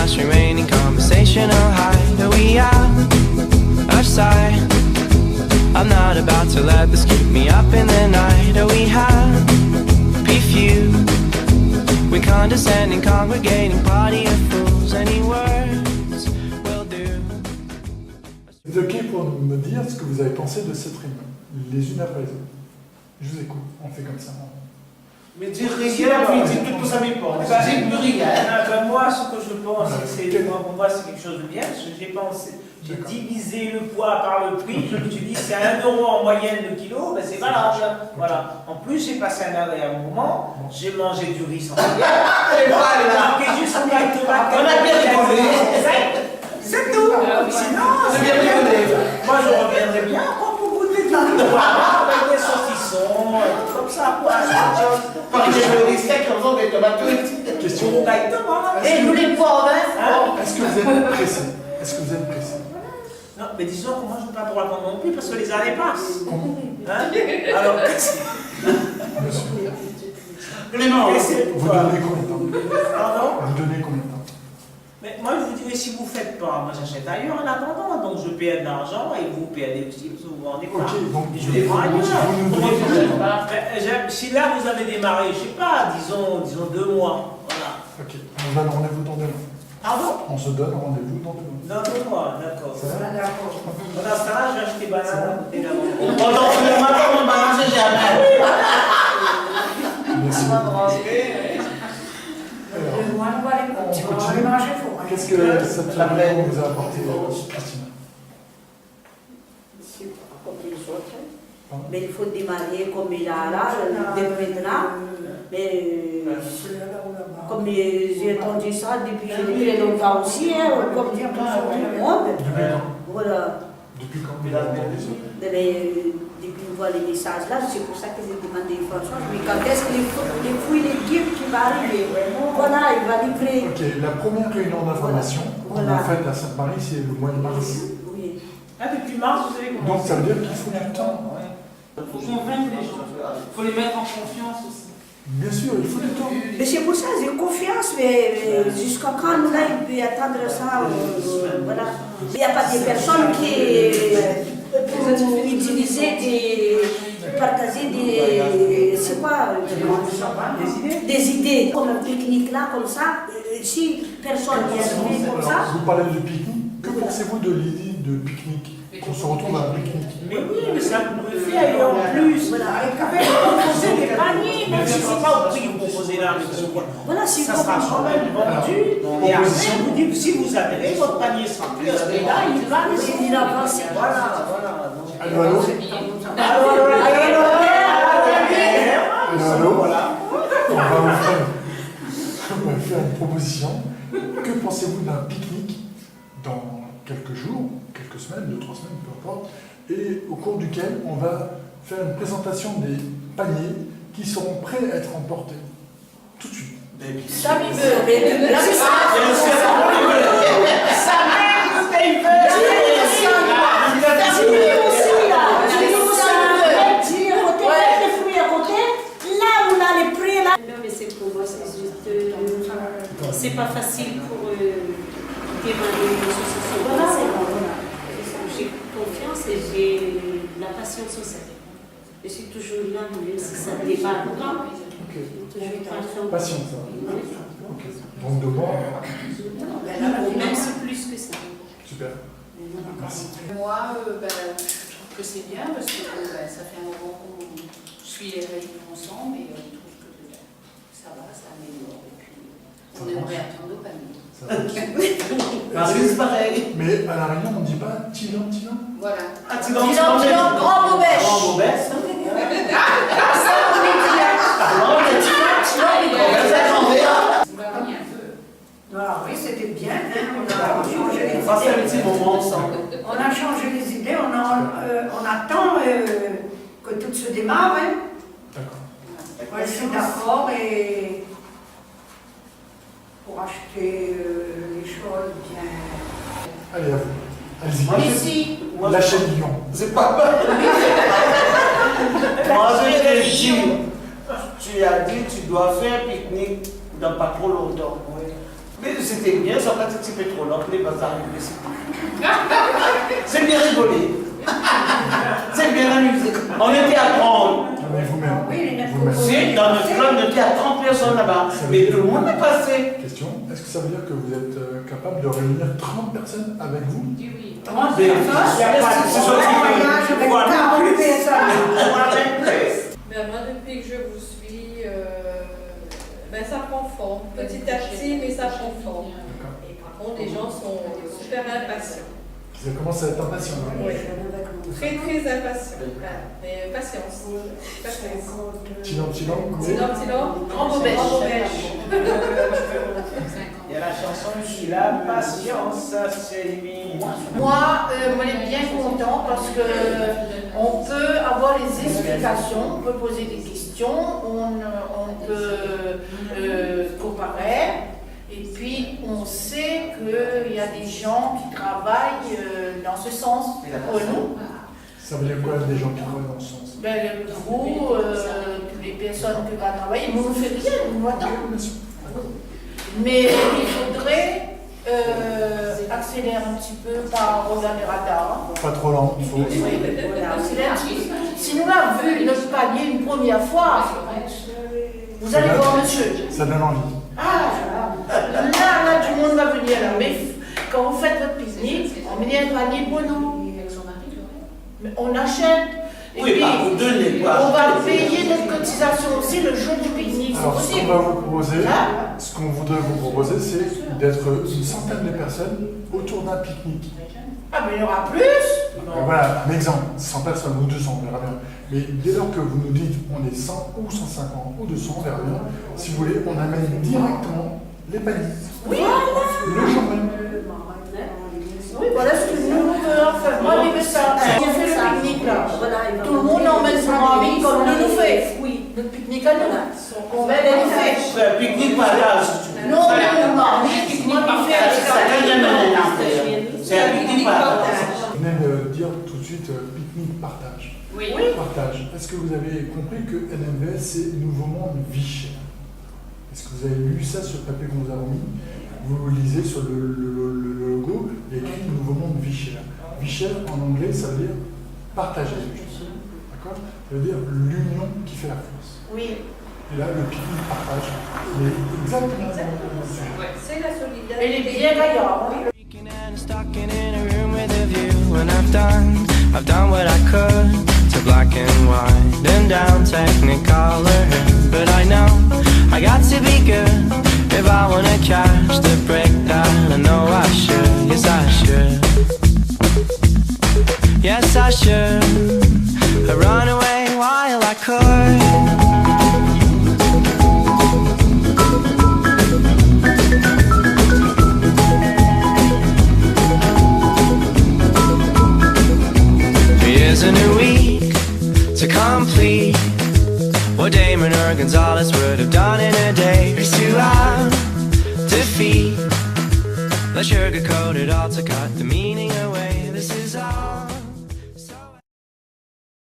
last remaining conversational high. Are we out of sight? I'm not about to let this keep me up in the night. Are we happy few? We condescending, congregating party of fools. Any words will do. C'est ok pour me dire ce que vous avez pensé de cette réunion, les unes après les autres. Je vous écoute, on fait comme ça. Mais dire rien, puis dire tout ça m'éponge. J'ai plus rien. Moi, ce que je pense, pour moi, c'est quelque chose de bien, parce que j'ai divisé le poids par le prix, je l'utilise, c'est à 1 € en moyenne le kilo, ben c'est valable. Voilà. En plus, j'ai passé un agréable moment, j'ai mangé du riz sans rien. J'ai marqué juste un plat de tomate. On a bien rigolé. C'est tout. Sinon, c'est bien rigolé. Moi, je reviendrai bien quand vous goûtez du avec des saucissons, comme ça, quoi. Par exemple, le steak, on vend des tomates. Question. Et nous les poivres, hein? Est-ce que vous êtes pressé? Est-ce que vous êtes pressé? Non, mais disons que moi je ne veux pas pour la vendre non plus parce que les années passent. Comment? Hein? Alors, Monsieur, Clément, vous donnez combien de temps? pardon? Vous donnez combien de temps? Mais moi je vous dirais, si vous ne faites pas, moi j'achète ailleurs en attendant. Donc je paie de l'argent et vous payez aussi parce que vous vendez pas. Ok, donc Et je les vends ailleurs. vous nous donnez Si là vous avez démarré, je ne sais pas, disons 2 mois. Voilà. Ok, on se donne rendez-vous dans 2 mois. Pardon? On se donne rendez-vous dans 2 mois. Dans 2 mois, d'accord. Ça va? Dans ce cas-là, je vais acheter banane à côté d'avant. pendant que le matin, on va manger, j'ai appris. Merci. Qu'est-ce que cette réunion vous a apporté, Christina? Comme les autres. Mais il faut démarrer comme il a là, dès maintenant. Mais comme j'ai entendu ça depuis très longtemps aussi, hein, comme tout le monde. Voilà. Depuis quand vous avez entendu ça? Depuis qu'on voit les messages là, c'est pour ça que j'ai demandé François, mais quand est-ce que les fruits et légumes qui vont arriver? Voilà, il va livrer. Ok, la première réunion d'information qu'on a faite à Sainte-Marie, c'est le mois de mars. Oui. Ah, depuis mars, vous avez commencé. Donc ça veut dire qu'il faut du temps. Il faut convaincre les gens, il faut les mettre en confiance aussi. Bien sûr, il faut du temps. Mais c'est pour ça, j'ai confiance, mais jusqu'à quand nous là, il peut attendre ça, voilà. Il n'y a pas des personnes qui, pour utiliser partager c'est quoi, des idées, comme un pique-nique là, comme ça, si personne n'est arrivé comme ça. Vous parlez de pique-nique, que pensez-vous de l'idée de pique-nique? Qu'on se retrouve à un pique-nique? Mais oui, mais ça vous pouvez faire et en plus, proposer des paniers, même si ce n'est pas au prix que vous proposez là, voilà, si ça sera quand même vendu. Et après, vous dites, si vous adhérez, votre panier sera plus à ce prix-là, il va il avance. Voilà. Allô, allô? Allô, voilà. On va vous faire une proposition. Que pensez-vous d'un pique-nique dans quelques jours, quelques semaines, 2-3 semaines, peu importe, et au cours duquel on va faire une présentation des paniers qui seront prêts à être emportés tout de suite. Ça, il veut. C'est pas facile pour démarrer une association. J'ai confiance et j'ai la patience aussi. Je suis toujours là, même si ça démarre longtemps. Patience, ça. Okay. Donc de moi. Même si plus que ça. Super. Merci. Moi, je trouve que c'est bien parce que ça fait un moment qu'on suit les réunions ensemble et on trouve que ça va, ça améliore. Et puis, on aimerait attendre au panier. C'est pareil. Mais à la réunion, on ne dit pas Tilan. Voilà. Grand Maubèche. Oui, c'était bien. On a changé les idées, on attend que tout se démarre. D'accord. Je suis d'accord et pour acheter les choses bien. Allez, à vous. Allez-y. Ici. Lâchez le lion. C'est pas mal. Moi, je te dis, tu as dit que tu dois faire pique-nique dans pas trop longtemps. Mais c'était bien, ça pratique c'est trop long, les bazars. C'est bien rigolé. C'est bien amusé. On était à 30. Mais vous-même. Vous-même. Si, dans notre club, on était à 30 personnes là-bas. Mais tout le monde est passé. Question, est-ce que ça veut dire que vous êtes capable de réunir 30 personnes avec vous? Oui. 30 personnes. C'est sorti avec 40 personnes. Ben, moi, depuis que je vous suis, ben, ça prend forme. Petit à petit, mais ça prend forme. Et par contre, les gens sont super impatients. Vous avez commencé à être impatient. Oui. Très, très impatients. Mais patience. Silence. Grand bobèche. Il y a la chanson qui la patience, c'est lui. Moi, on est bien content parce que on peut avoir les explications, on peut poser des questions, on peut comparer. Et puis, on sait qu'il y a des gens qui travaillent dans ce sens pour nous. Ça veut dire quoi, des gens qui travaillent dans ce sens? Ben, vous, toutes les personnes qui vont travailler, mais on ne fait rien, nous attendons. Mais il faudrait accélérer un petit peu par regarder les radars. Pas trop lent, il faut. Accélérer un petit peu. Si nous l'avons vu notre panier une première fois, vous allez voir monsieur. Ça donne envie. Là, tout le monde va venir là. Mais quand vous faites votre pique-nique, on met un panier pour nous. Mais on achète. Et Oui, puis, bah, vous donnez quoi? on va payer notre cotisation aussi le jour du pique-nique. Alors, ce C'est qu'on possible. va vous proposer, ce qu'on voudrait vous proposer, c'est d'être une centaine de personnes autour d'un pique-nique. Ah, mais il y aura plus. Voilà, un exemple, 100 personnes ou 200, on verra bien. Mais dès lors que vous nous dites on est 100 ou 150 ou 200, on verra bien. Si vous voulez, on amène directement les paniers. Oui, Le jour même. oui, voilà ce que nous voulons faire. Moi, je veux ça. Si on fait le pique-nique là, tout le monde emmène son ami comme nous nous fait. Oui, notre pique-nique à nous. On va aller le faire. C'est un pique-nique partage. Non, pique-nique C'est un pique-nique partage. Vous venez de dire tout de suite pique-nique partage. Oui. Partage. Est-ce que vous avez compris que NMVS c'est Nouveau Monde Vie Chère? Est-ce que vous avez lu ça sur le papier qu'on vous a remis? Vous lisez sur le logo, il y a écrit Nouveau Monde Vie Chère. Vie chère en anglais, ça veut dire partager. D'accord? Ça veut dire l'union qui fait la force. Oui. Et là, le pique-nique partage, il est exactement dans le sujet. C'est la solidarité. Elle est bien d'ailleurs. Stuck in a room with a view, and I've done what I could to black and white and down Technicolor. But I know I got to be good if I wanna catch the break that I know I should. Yes, I should. Yes, I should. I run away while I could. Here's a new week to complete what Damon or Gonzalez would have done in a day. Race to have defeat. Let's sugarcoat it all to cut the meaning away. This is all